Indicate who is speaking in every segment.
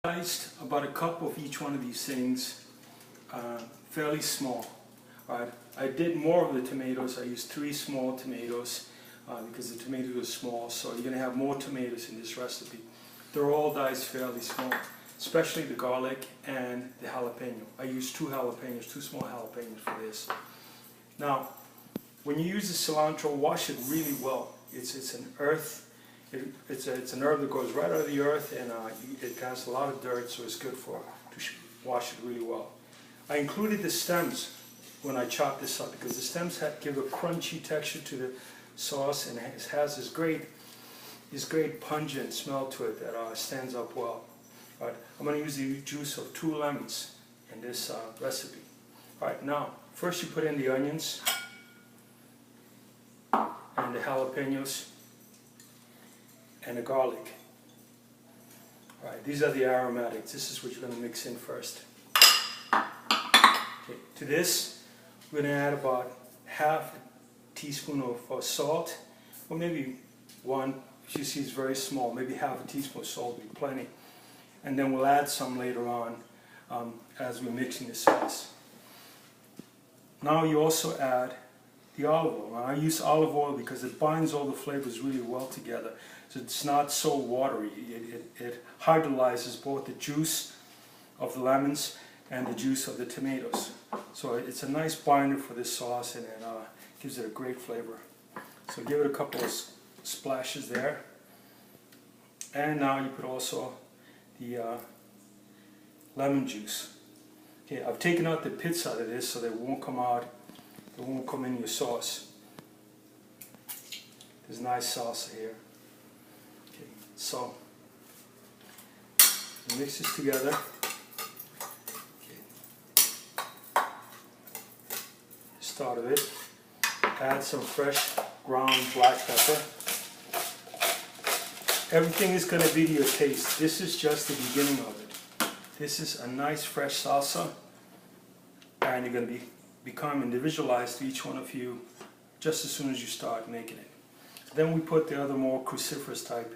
Speaker 1: Sliced about a cup of each one of these things, fairly small. Alright, I did more of the tomatoes. I used 3 small tomatoes because the tomatoes are small, so you're going to have more tomatoes in this recipe. They're all diced fairly small, especially the garlic and the jalapeno. I used 2 jalapenos, 2 small jalapenos for this. Now, when you use the cilantro, wash it really well. It's an earth. It's an herb that goes right out of the earth, and it has a lot of dirt, so it's good to wash it really well. I included the stems when I chopped this up because the stems give a crunchy texture to the sauce, and it has this great pungent smell to it that stands up well. All right, I'm going to use the juice of 2 lemons in this recipe. All right, now first you put in the onions and the jalapenos and the garlic. Alright, these are the aromatics. This is what you're going to mix in first. Okay, to this, we're going to add about half a teaspoon of salt, or maybe 1. As you see, it's very small. Maybe half a teaspoon of salt would be plenty. And then we'll add some later on as we're mixing the sauce. Now you also add the olive oil. Now I use olive oil because it binds all the flavors really well together. So it's not so watery. It hydrolyzes both the juice of the lemons and the juice of the tomatoes. So it's a nice binder for this sauce, and it gives it a great flavor. So give it a couple of splashes there. And now you put also the lemon juice. Okay, I've taken out the pits out of this so they won't come out. It won't come in your sauce. There's nice salsa here. Okay, so mix this together. Okay. Start of it. Add some fresh ground black pepper. Everything is going to be to your taste. This is just the beginning of it. This is a nice fresh salsa, and you're going to become individualized to each one of you just as soon as you start making it. Then we put the other more cruciferous type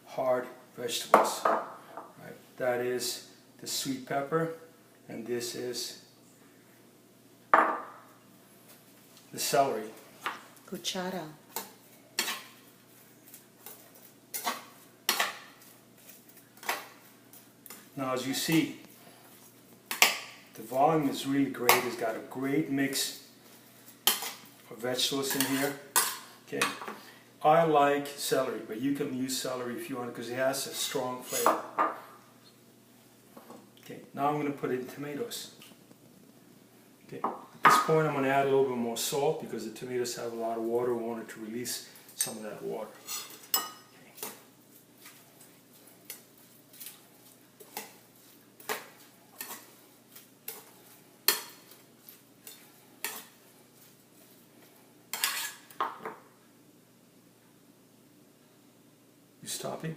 Speaker 1: hard vegetables. Right? That is the sweet pepper, and this is the celery.
Speaker 2: Cuchara.
Speaker 1: Now, as you see, the volume is really great. It's got a great mix of vegetables in here. Okay, I like celery, but you can use celery if you want, because it has a strong flavor. Okay, now I'm going to put in tomatoes. Okay, at this point I'm going to add a little bit more salt because the tomatoes have a lot of water. We want it to release some of that water. You stopping?